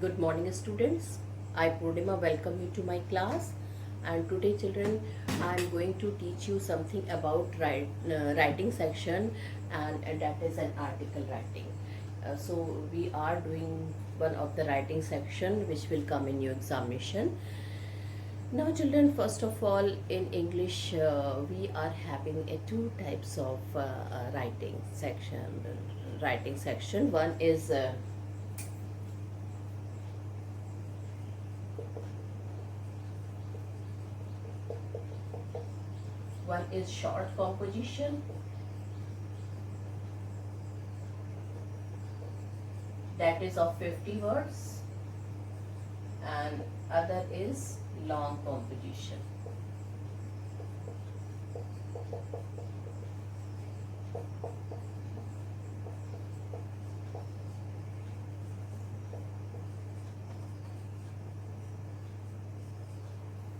Good morning, students. I Purnima welcome you to my class. And today, children, I am going to teach you something about writing section, and that is an article writing. So we are doing one of the writing section which will come in your examination. Now, children, first of all, in English, we are having two types of writing section. One is short composition, that is of 50 words, and other is long composition.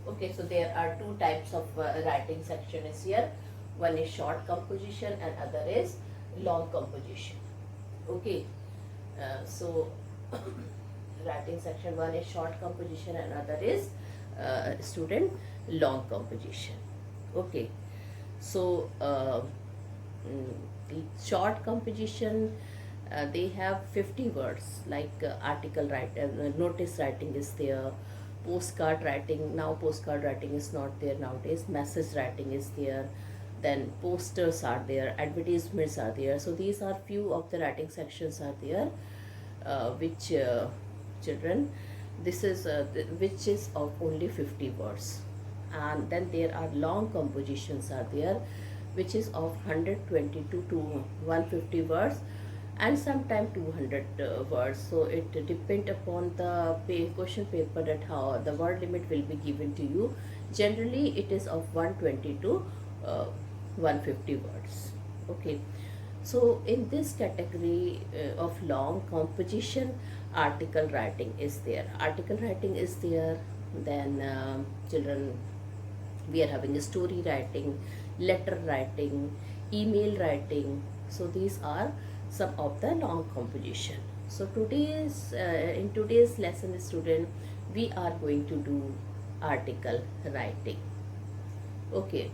Okay, so there are two types of writing section is here. One is short composition and other is long composition. Okay, so writing section one is short composition and other is student long composition. Okay, so the short composition, they have 50 words, like article writing, notice writing is there, postcard writing. Now postcard writing is not there nowadays. Message writing is there, then posters are there, advertisements are there. So these are few of the writing sections are there, which children, this is which is of only 50 words. And then there are long compositions are there, which is of 122 to 150 words, and sometime 200 words. So it depend upon the question paper that how the word limit will be given to you. Generally it is of 120 to 150 words. Okay, so in this category of long composition, article writing is there. Then children, we are having a story writing, letter writing, email writing. So these are some of the long composition. So today's in today's lesson, student, we are going to do article writing. Okay,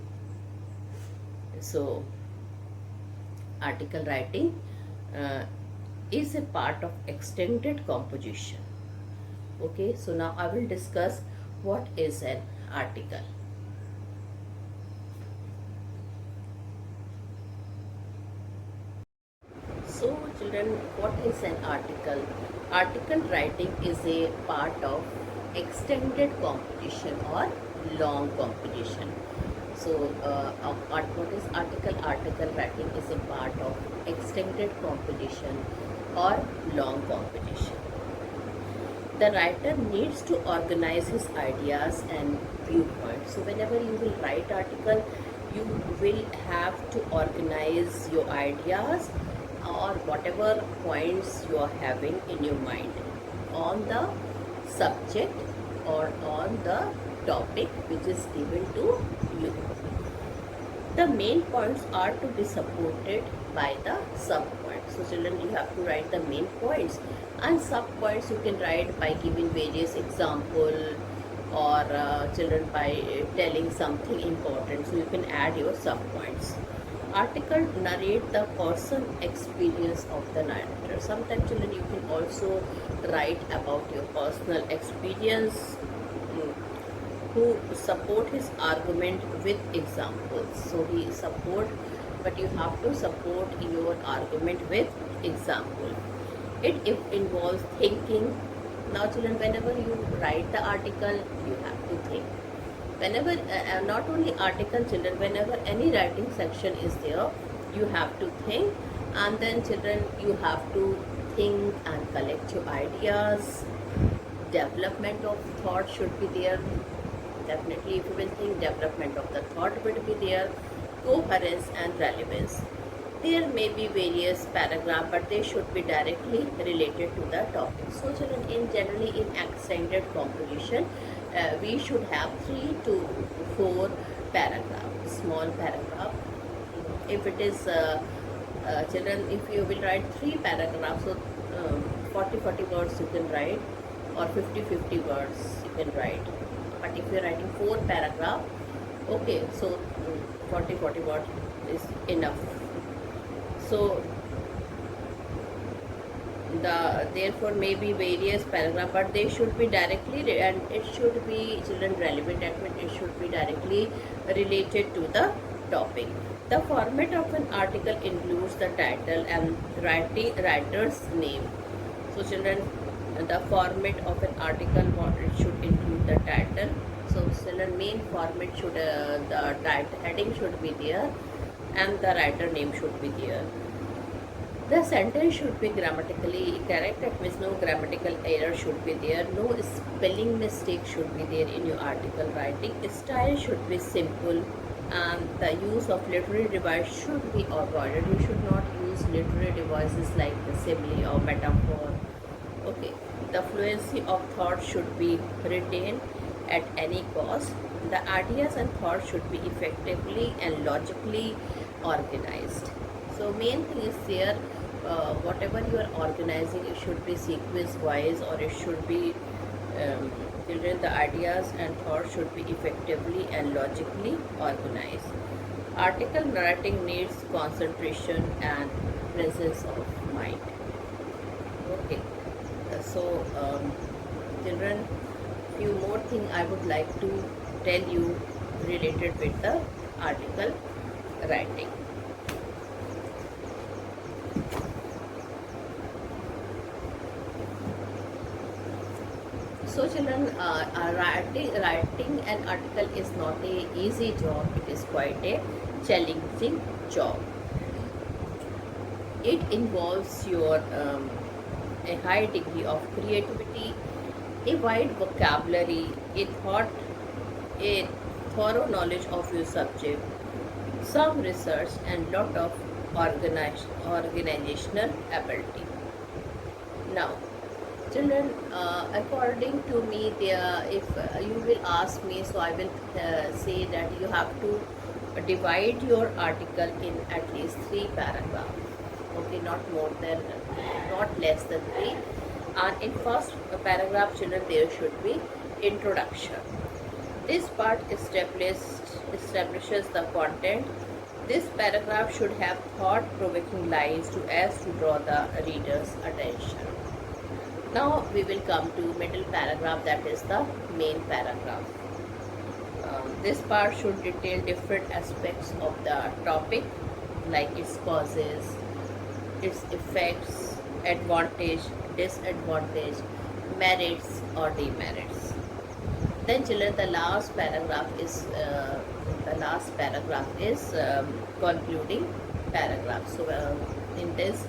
so article writing is a part of extended composition. Okay, so now I will discuss what is an article. So children, what is an article? Article writing is a part of extended composition or long composition. So what is article? Article writing is a part of extended composition or long composition. The writer needs to organize his ideas and viewpoints. So whenever you will write article, you will have to organize your ideas or whatever points you are having in your mind on the subject or on the topic which is given to you. The main points are to be supported by the sub points. So children, you have to write the main points, and sub points you can write by giving various example, or children, by telling something important. So you can add your sub points. Article narrate the person experience of the narrator. Sometimes children, you can also write about your personal experience who support his argument with examples. So he support, but you have to support your argument with example. It involves thinking. Now children, whenever you write the article, you have to think. Whenever not only article, children, whenever any writing section is there, you have to think. And then children, you have to think and collect your ideas. Development of thought should be there. Definitely, if you will think, development of the thought will be there. Coherence and relevance. There may be various paragraphs, but they should be directly related to the topic. So children, in generally in extended composition, we should have 3 to 4 paragraphs, small paragraph. If it is children, if you will write 3 paragraphs, so 40 words you can write. or 50 words you can write. But if you're writing 4 paragraph, okay, so 40 words is enough. So therefore maybe various paragraph, but they should be directly and it should be children relevant, and it should be directly related to the topic. The format of an article includes the title and writer's name. So children, the format of an article, what it should include the title. So children, main format should the title heading should be there and the writer name should be there. The sentence should be grammatically correct, that means no grammatical error should be there, no spelling mistake should be there in your article writing. Style should be simple, and the use of literary device should be avoided. You should not use literary devices like the simile or metaphor. Okay, the fluency of thought should be retained at any cost. The ideas and thoughts should be effectively and logically organized. So main thing is there, whatever you are organizing, it should be sequence wise, or it should be children, the ideas and thoughts should be effectively and logically organized. Article writing needs concentration and presence of mind. Okay, so children, few more thing I would like to tell you related with the article writing. So children, writing an article is not a easy job. It is quite a challenging job. It involves your a high degree of creativity, a wide vocabulary, a thorough knowledge of your subject, some research, and lot of organizational ability. Now, children, according to me, if you will ask me, so I will say that you have to divide your article in at least 3 paragraphs. Okay, not less than 3. And in first paragraph, children, there should be introduction. This part establishes the content. This paragraph should have thought-provoking lines to draw the reader's attention. Now we will come to middle paragraph, that is the main paragraph. This part should detail different aspects of the topic, like its causes, its effects, advantage, disadvantage, merits or demerits. Then children, the last paragraph is concluding paragraph. So in this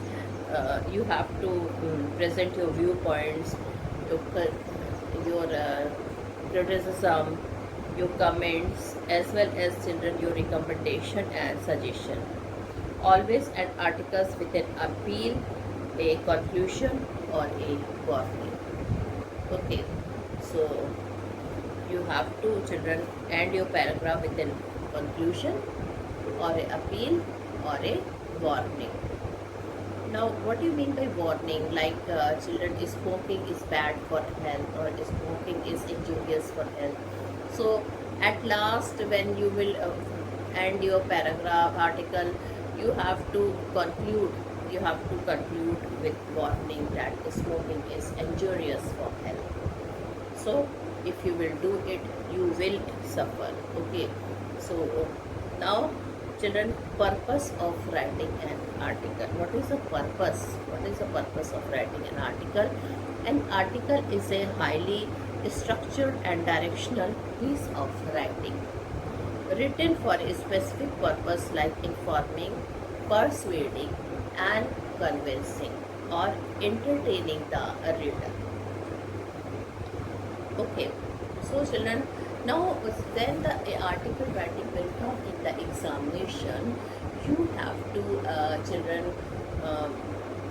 you have to present your viewpoints, your criticism, your comments, as well as children your recommendation and suggestion. Always add articles with an appeal, a conclusion or a warning. Okay, so you have to children end your paragraph with a conclusion or an appeal or a warning. Now, what do you mean by warning? Like children, smoking is bad for health, or smoking is injurious for health. So at last, when you will end your paragraph article, you have to conclude. You have to conclude with warning that smoking is injurious for health. So if you will do it, you will suffer. Okay. So now, children, purpose of writing an article. What is the purpose? What is the purpose of writing an article? An article is a highly structured and directional piece of writing, written for a specific purpose like informing, persuading, and convincing or entertaining the reader. Okay, so children, now then the article writing will come in the examination. You have to children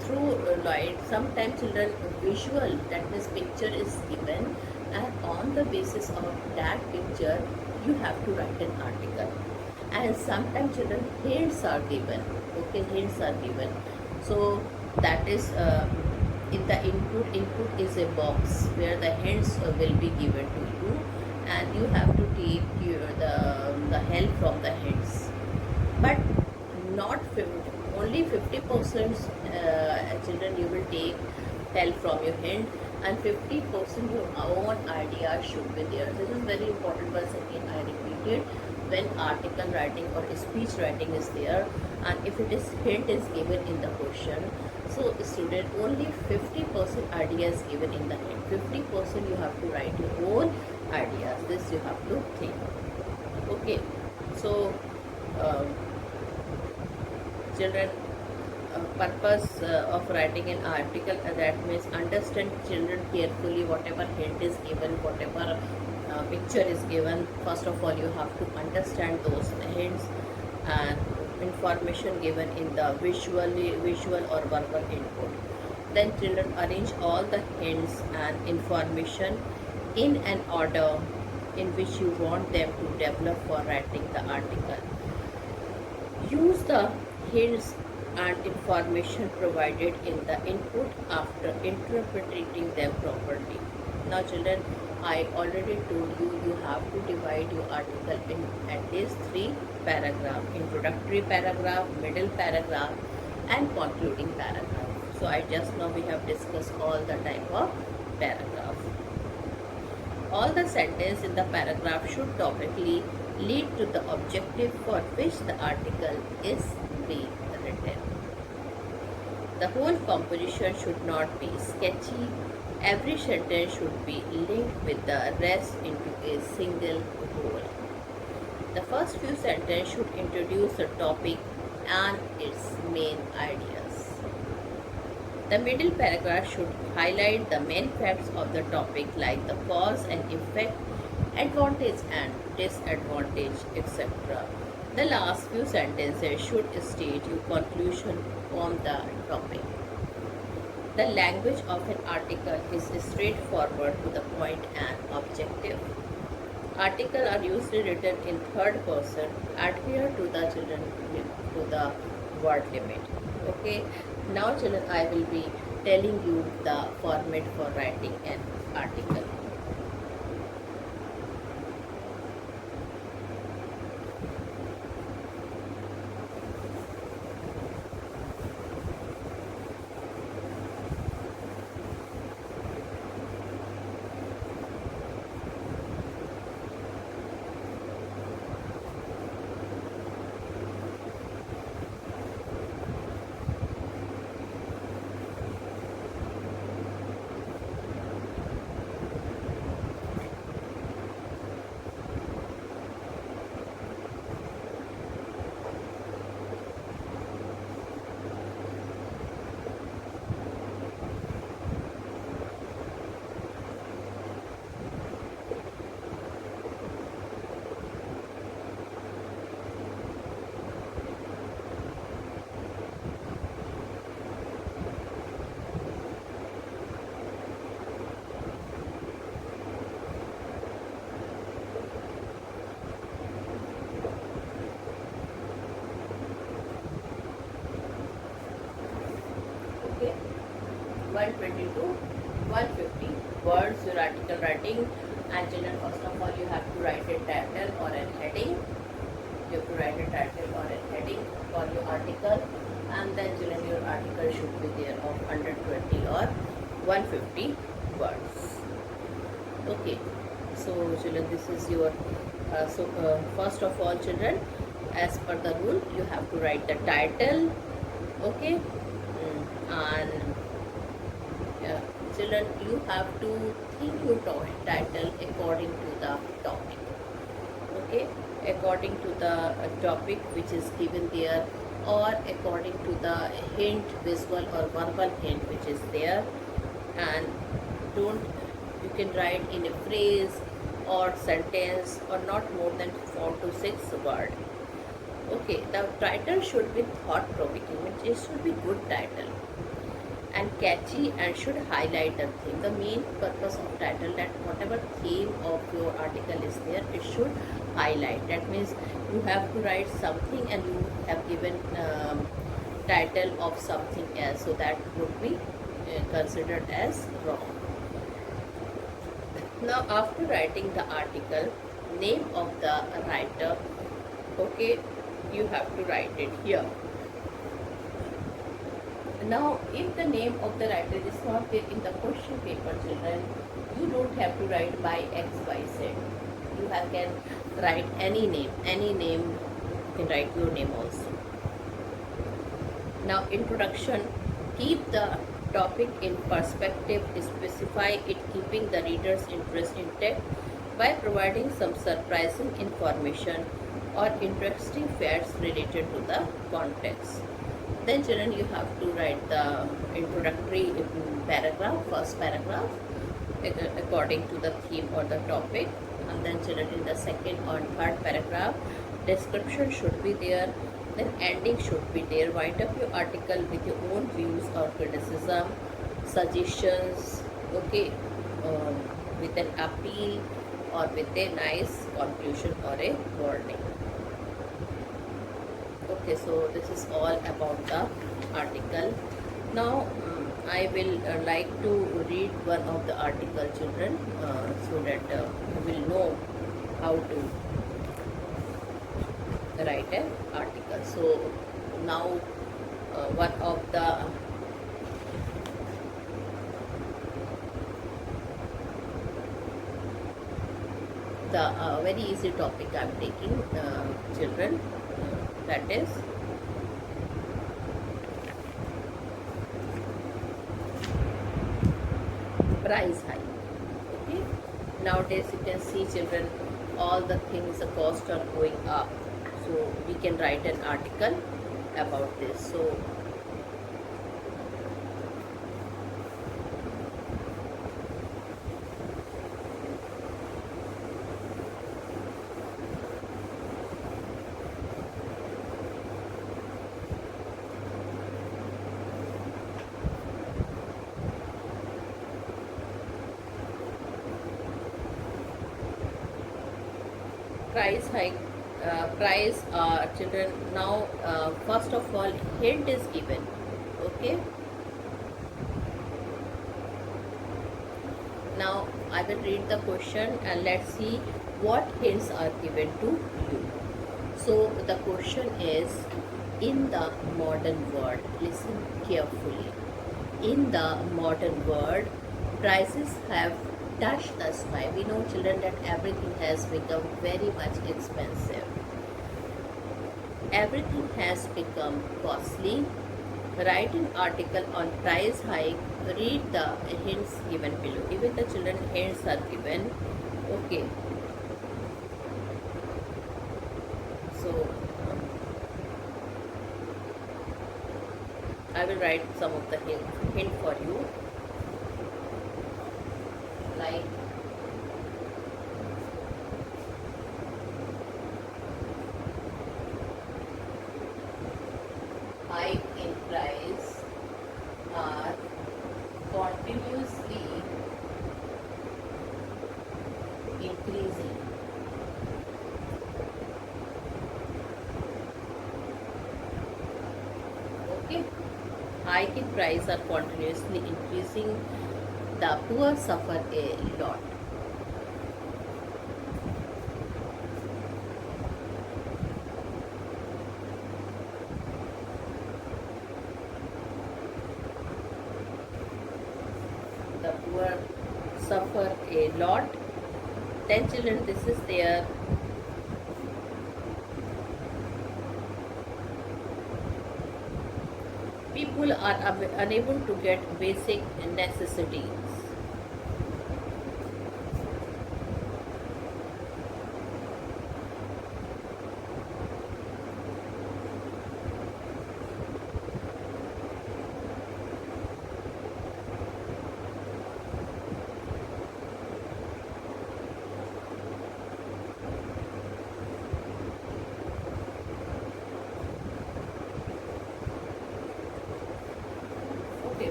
through light, sometimes children visual, that means picture is given, and on the basis of that picture you have to write an article. And sometimes children hints are given. Okay, hints are given. So that is in the input is a box where the hints will be given to you, and you have to take the help from the hints, but not 50, only 50% children you will take help from your hint, and 50% your own idea should be there. This is very important. Once again I repeat it, when article writing or speech writing is there, and if it is hint is given in the question, so student, only 50% idea is given in the hint, 50% you have to write your own ideas. This you have to think. Okay, so children, purpose of writing an article, that means understand children carefully whatever hint is given, whatever picture is given. First of all, you have to understand those hints and information given in the visual or verbal input. Then children, arrange all the hints and information in an order in which you want them to develop for writing the article. Use the hints and information provided in the input after interpreting them properly. Now children, I already told you, you have to divide your article in at least 3 paragraphs: introductory paragraph, middle paragraph, and concluding paragraph. So I just now we have discussed all the type of paragraph. All the sentence in the paragraph should topically lead to the objective for which the article is being written. The whole composition should not be sketchy. Every sentence should be linked with the rest into a single whole. The first few sentences should introduce the topic and its main ideas. The middle paragraph should highlight the main facts of the topic, like the cause and effect, advantage and disadvantage, etc. The last few sentences should state your conclusion on the topic. The language of an article is straightforward, to the point and objective. Articles are usually written in third person. Adhere to the children to the word limit. Okay. Now children, I will be telling you the format for writing an article. Okay, 122, 150 words your article writing. And children, first of all, you have to write a title or a heading. You have to write a title or a heading for your article, and then children, your article should be there of 120 or 150 words. Okay, so children, this is your first of all, children, as per the rule, you have to write the title. Okay. And children, you have to think your title according to the topic. Okay, according to the topic which is given there, or according to the hint, visual or verbal hint which is there. And you can write in a phrase or sentence, or not more than 4 to 6 words. Okay, the title should be thought provoking, it should be good title and catchy, and should highlight the theme. The main purpose of title, that whatever theme of your article is there, it should highlight. That means you have to write something and you have given title of something else, so that would be considered as wrong. Now, after writing the article, name of the writer, okay, you have to write it here. Now, if the name of the writer is not there in the question paper, children, you don't have to write by X, Y, Z. You can write any name, you can write your name also. Now, introduction, keep the topic in perspective, specify it, keeping the reader's interest intact by providing some surprising information or interesting facts related to the context. Then children, you have to write the introductory paragraph, first paragraph, according to the theme or the topic. And then children, in the second or third paragraph, description should be there. Then ending should be there. Write up your article with your own views or criticism, suggestions, okay, with an appeal or with a nice conclusion or a warning. Okay, so this is all about the article. Now I will like to read one of the article, children, so that you will know how to write an article. So now one of the very easy topic I am taking, children, that is price hike. Okay, nowadays you can see, children, all the things, the cost are going up, so we can write an article about this. So price hike, children. Now first of all, hint is given. Okay, now I will read the question and let's see what hints are given to you. So the question is, in the modern world, listen carefully, in the modern world, prices have touch the sky. We know, children, that everything has become very much expensive. Everything has become costly. Write an article on price hike. Read the hints given below. Even the children, hints are given. Okay. So I will write some of the hint for you. Like hike in price are continuously increasing. Okay, hike in price are continuously increasing. The poor suffer a lot. The poor suffer a lot. Then children, this is their people are unable to get basic necessities.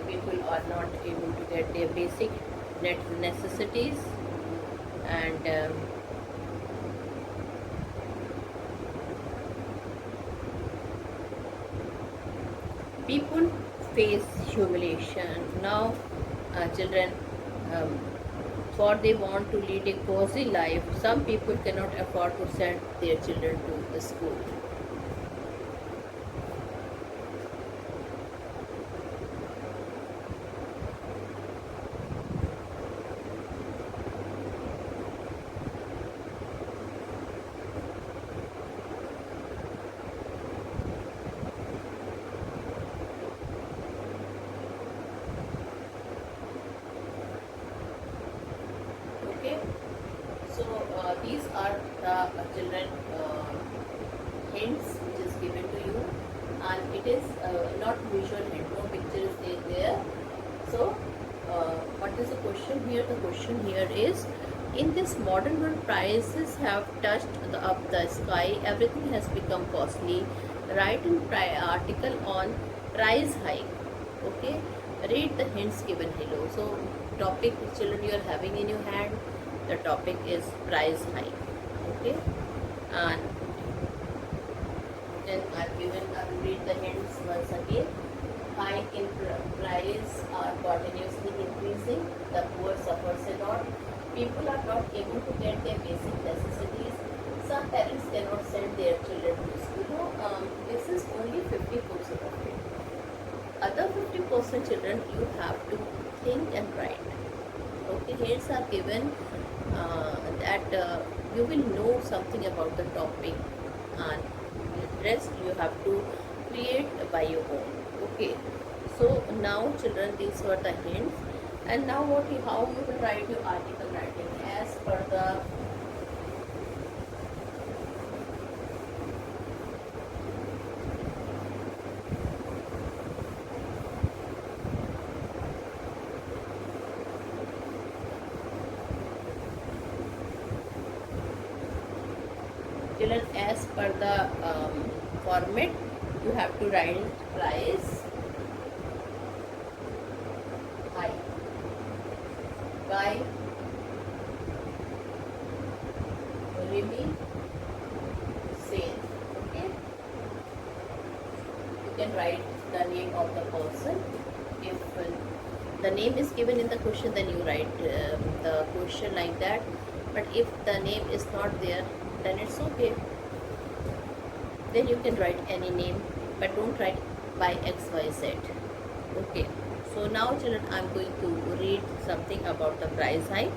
People are not able to get their basic necessities, and people face humiliation. Now, children, um, for they want to lead a cozy life, some people cannot afford to send their children to the school. Okay, so these are the children hints which is given to you, and it is not visual hint, no picture is there. So what is the question here? The question here is, in this modern world, prices have touched up the sky, everything has become costly. Write an article on price hike. Okay, read the hints given below. So topic, children, you are having in your hand, the topic is price hike. Okay, and then I will read the hints once again. Hike in price are continuously increasing. The poor suffers a lot. People are not able to get their basic necessities. Some parents cannot send their children to school. This is only 50% of it. Other 50% children, you have to think and write. Okay, hints are given that you will know something about the topic, and rest you have to create by your own. Okay, so now children, these were the hints, and now how you will write your article writing as per the children, as per the format, you have to write price hike by Remy sale. Okay, you can write the name of the person. If the name is given in the question, then you write the question like that. But if the name is not there, then it's okay. Then you can write any name, but don't write by XYZ. Okay, so now children, I'm going to read something about the price hike.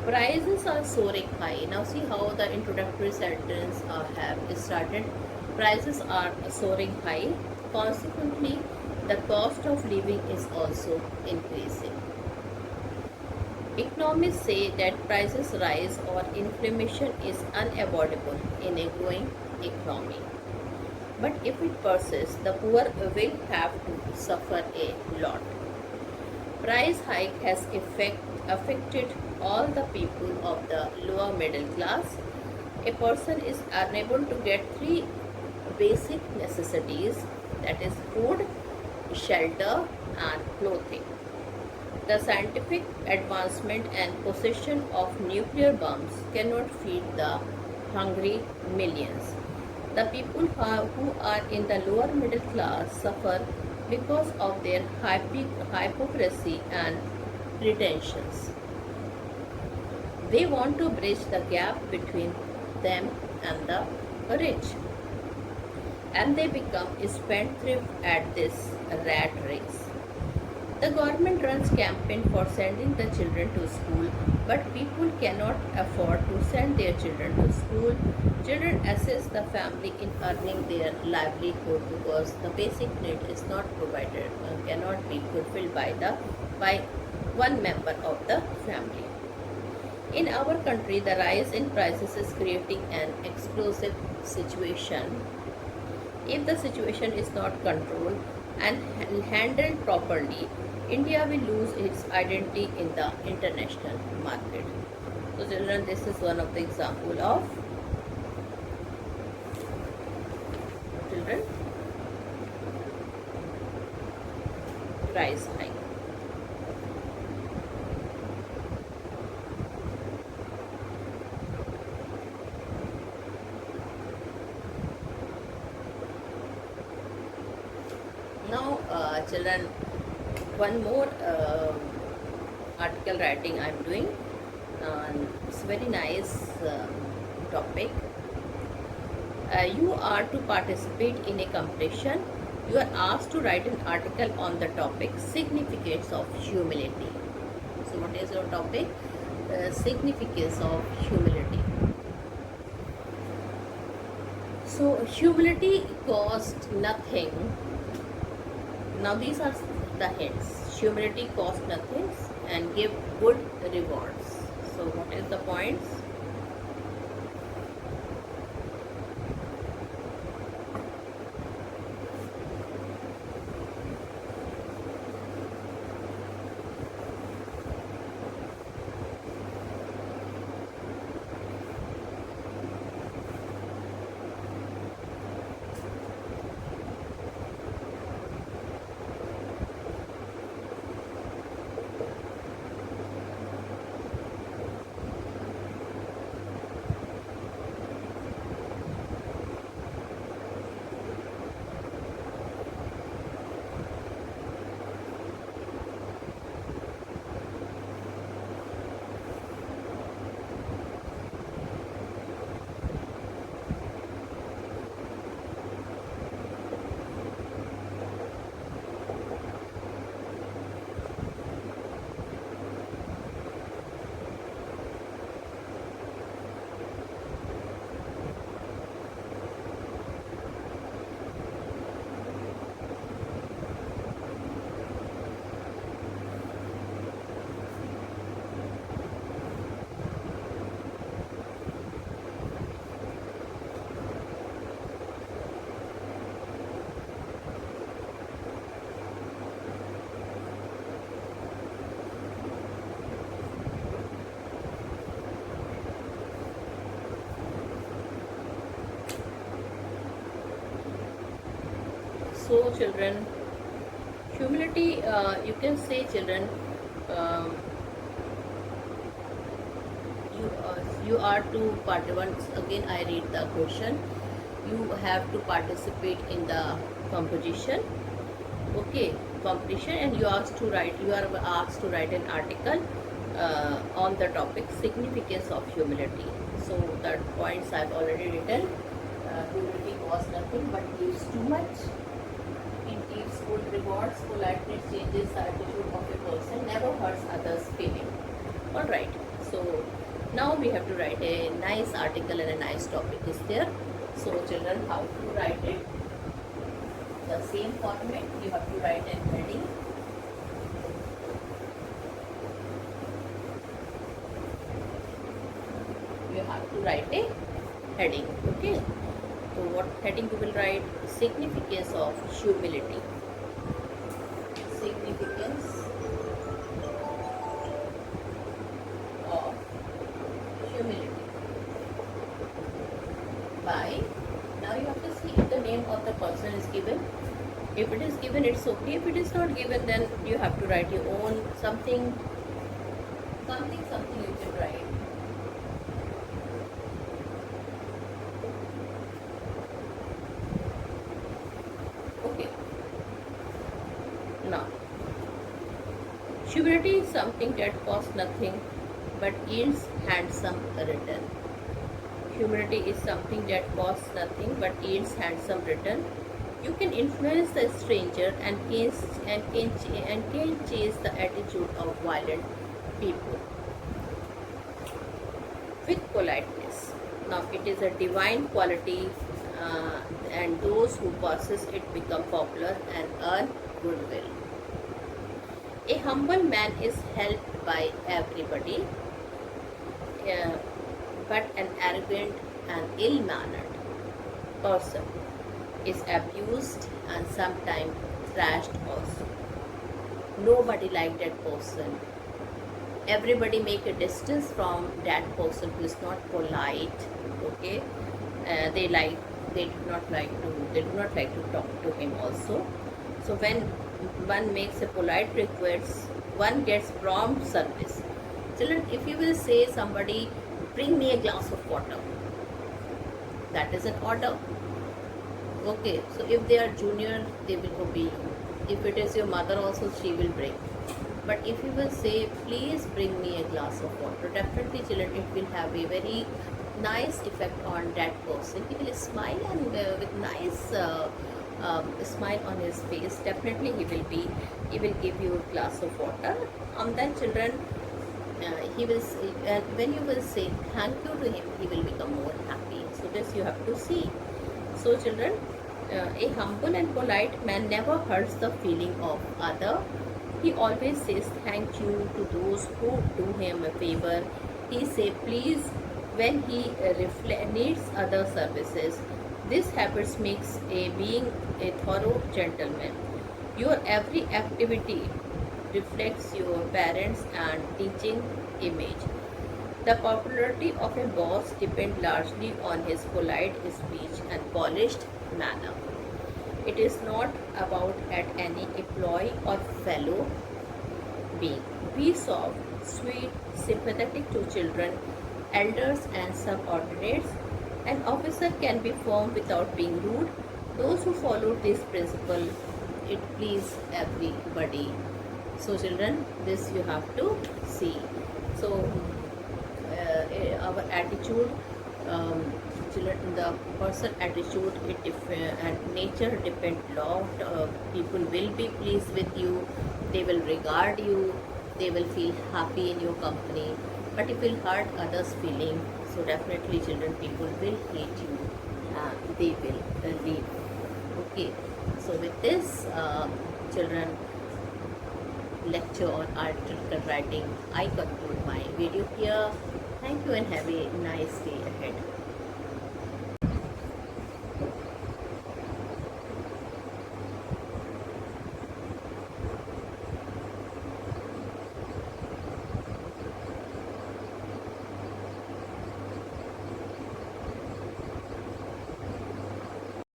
Prices are soaring high. Now see how the introductory sentence have started. Prices are soaring high. Consequently, the cost of living is also increasing. Economists say that prices rise or inflation is unavoidable in a growing economy. But if it persists, the poor will have to suffer a lot. Price hike has affected all the people of the lower middle class. A person is unable to get three basic necessities, that is food, shelter and clothing. The scientific advancement and possession of nuclear bombs cannot feed the hungry millions. The people who are in the lower middle class suffer because of their hypocrisy and pretensions. They want to bridge the gap between them and the rich, and they become spendthrift at this rat race. The government runs campaign for sending the children to school, but people cannot afford to send their children to school. Children assist the family in earning their livelihood because the basic need is not provided, cannot be fulfilled by one member of the family. In our country, the rise in prices is creating an explosive situation. If the situation is not controlled and handled properly, India will lose its identity in the international market. So children, this is one of the example of children price hike. Now children, one more article writing I'm doing. It's very nice topic. You are to participate in a competition. You are asked to write an article on the topic significance of humility. So what is your topic? Significance of humility. So humility costs nothing. Now these are the hints. Humility costs nothing and give good rewards. So what is the points? So children, humility, you can say children, um, you are to once again I read the question. You have to participate in the competition. Okay, competition, and you are asked to write an article on the topic significance of humility. So that points I've already written. Humility costs nothing but gives too much. It gives good rewards. Politeness changes the attitude of a person, never hurts others' feeling. Alright, so now we have to write a nice article and a nice topic is there. So children, how to write it? The same format, you have to write a heading. You have to write a heading, okay? So what heading you will write? Significance of humility. Significance of humility. By, now you have to see if the name of the person is given. If it is given, it's okay. If it is not given, then you have to write your own something you can write. Now, humility is something that costs nothing but yields handsome return. Humility is something that costs nothing but yields handsome return. You can influence the stranger and can change the attitude of violent people with politeness. Now, it is a divine quality, and those who possess it become popular and earn goodwill. A humble man is helped by everybody, but an arrogant and ill-mannered person is abused and sometimes thrashed also. Nobody like that person. Everybody make a distance from that person who is not polite. Okay, they do not like to talk to him also. So when one makes a polite request, one gets prompt service. Children, if you will say somebody, bring me a glass of water, that is an order. Okay, so if they are junior, they will obey you. If it is your mother also, she will bring. But if you will say, please bring me a glass of water, definitely children, it will have a very nice effect on that person. He will smile, and with nice smile on his face, definitely he will give you a glass of water. Then children, he will and when you will say thank you to him, he will become more happy. So this you have to see. So children, a humble and polite man never hurts the feeling of other. He always says thank you to those who do him a favor. He say please when he needs other services. This habit makes a being a thorough gentleman. Your every activity reflects your parents and teaching image. The popularity of a boss depends largely on his polite speech and polished manner. It is not about at any employee or fellow being. Be soft, sweet, sympathetic to children, elders and subordinates. An officer can be firm without being rude. Those who follow this principle, it please everybody. So children, this you have to see. So our attitude, children, the person attitude, and nature depend lot. People will be pleased with you, they will regard you, they will feel happy in your company. But if you hurt others feeling, so definitely children, people will hate you, they will leave. Okay, so with this children lecture on article writing, I conclude my video here. Thank you and have a nice day ahead.